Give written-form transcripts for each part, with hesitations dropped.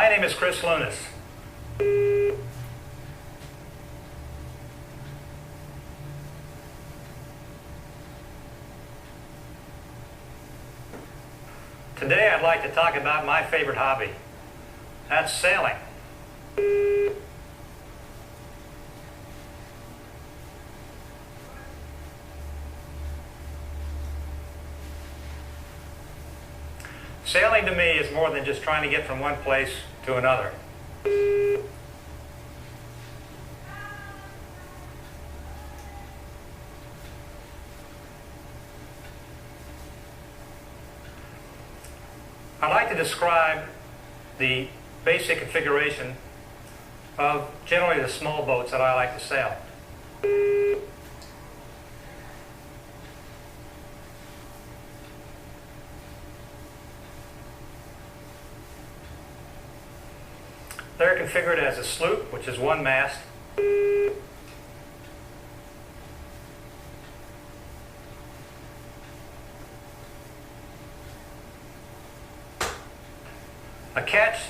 My name is Chris Lunas. Today I'd like to talk about my favorite hobby. That's sailing. Sailing to me is more than just trying to get from one place to another. I'd like to describe the basic configuration of generally the small boats that I like to sail. They're configured as a sloop, which is one mast, a ketch,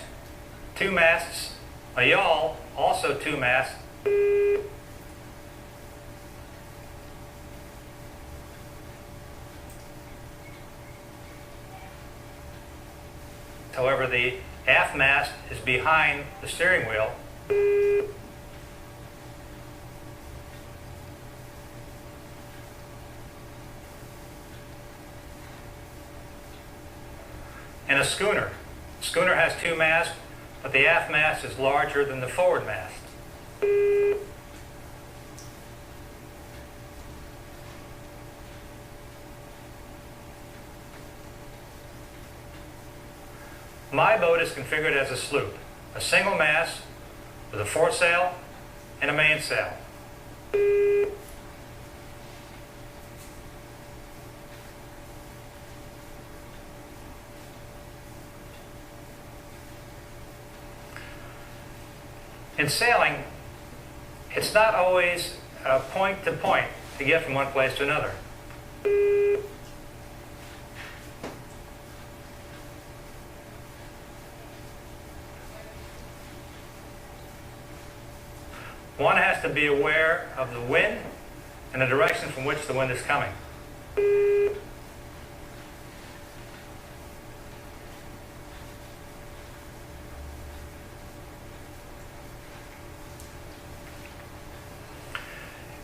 two masts, a yawl, also two masts, however the aft mast is behind the steering wheel. And a schooner. The schooner has two masts, but the aft mast is larger than the forward mast. My boat is configured as a sloop, a single mast with a foresail and a mainsail. In sailing, it's not always point to point to get from one place to another. One has to be aware of the wind and the direction from which the wind is coming.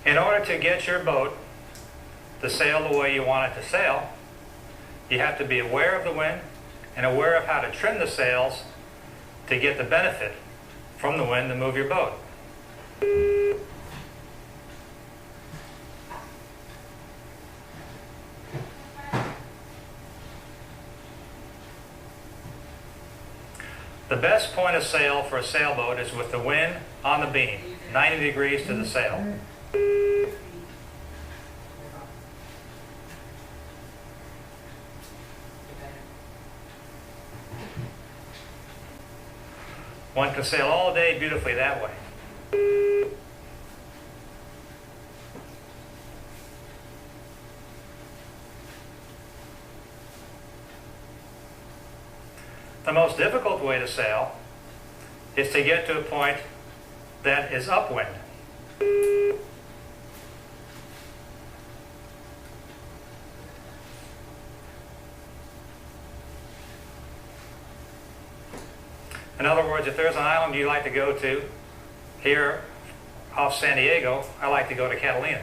In order to get your boat to sail the way you want it to sail, you have to be aware of the wind and aware of how to trim the sails to get the benefit from the wind to move your boat. The best point of sail for a sailboat is with the wind on the beam, 90 degrees to the sail. One can sail all day beautifully that way. The most difficult way to sail is to get to a point that is upwind. In other words, if there's an island you like to go to here off San Diego, I like to go to Catalina.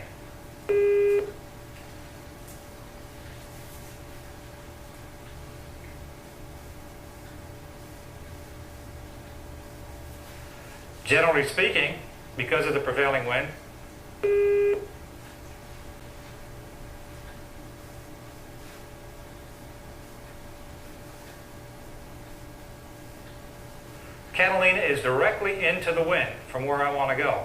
Generally speaking, because of the prevailing wind, Catalina is directly into the wind from where I want to go.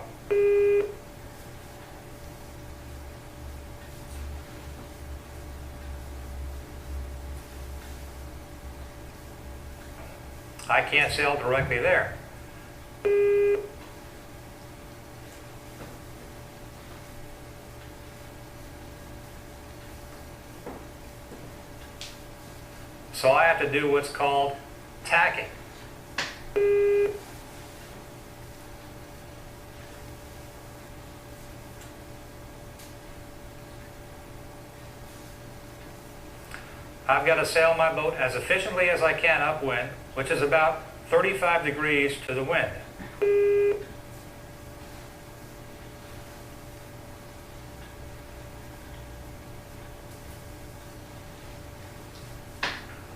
I can't sail directly there. So I have to do what's called tacking. I've got to sail my boat as efficiently as I can upwind, which is about 35 degrees to the wind.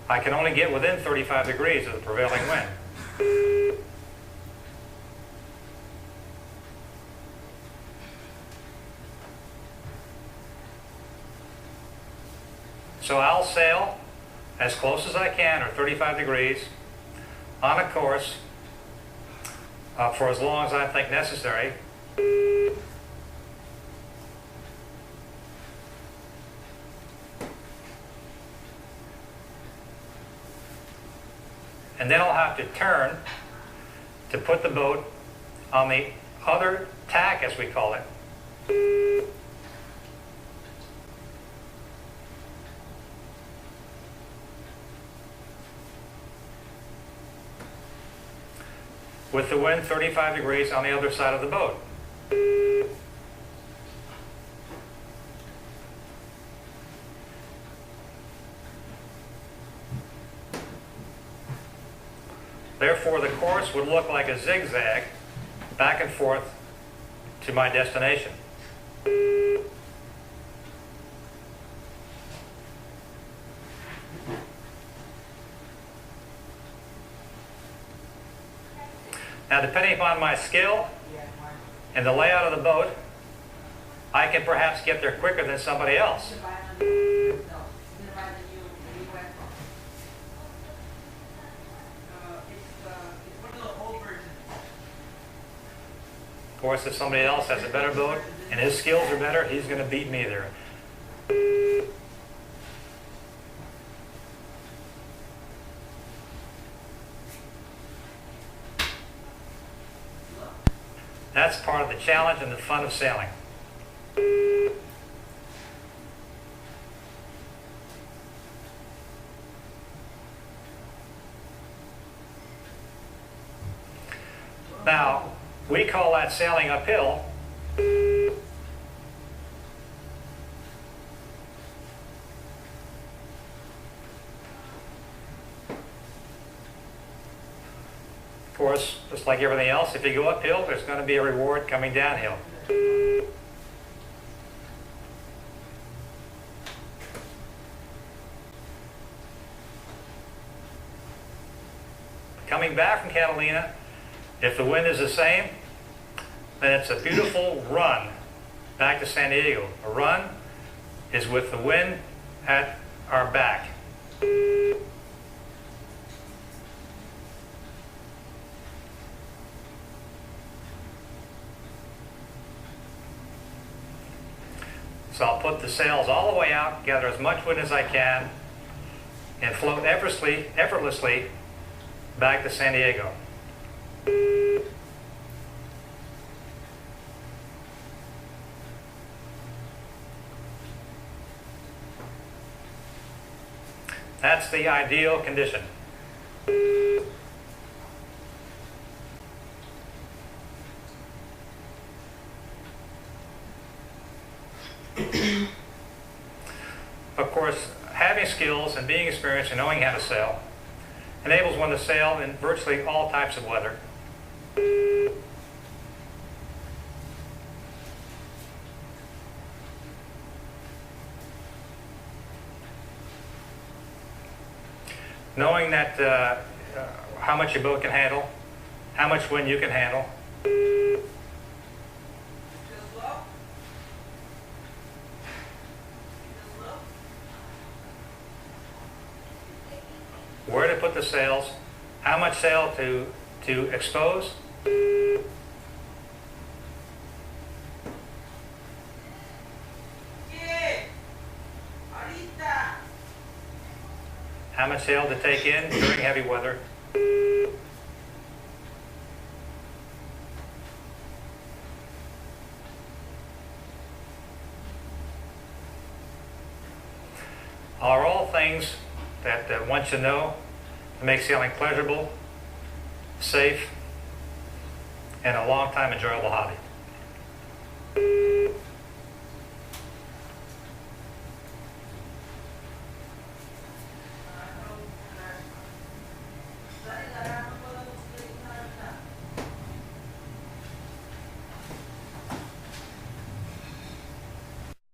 I can only get within 35 degrees of the prevailing wind. So I'll sail as close as I can, or 35 degrees, on a course for as long as I think necessary. And then I'll have to turn to put the boat on the other tack, as we call it. With the wind 35 degrees on the other side of the boat. Therefore, the course would look like a zigzag back and forth to my destination. Now, depending upon my skill and the layout of the boat, I can perhaps get there quicker than somebody else. Of course, if somebody else has a better boat and his skills are better, he's going to beat me there. That's part of the challenge and the fun of sailing. Now, we call that sailing uphill. Of course, just like everything else, if you go uphill, there's going to be a reward coming downhill. Coming back from Catalina, if the wind is the same, then it's a beautiful run back to San Diego. A run is with the wind at our back. So I'll put the sails all the way out, gather as much wind as I can, and float effortlessly back to San Diego. That's the ideal condition. Of course, having skills and being experienced and knowing how to sail enables one to sail in virtually all types of weather. Knowing that how much your boat can handle, how much wind you can handle. Where to put the sails, how much sail to expose. How much sail to take in during heavy weather. Are all things that one should know to make sailing pleasurable, safe, and a long time enjoyable hobby.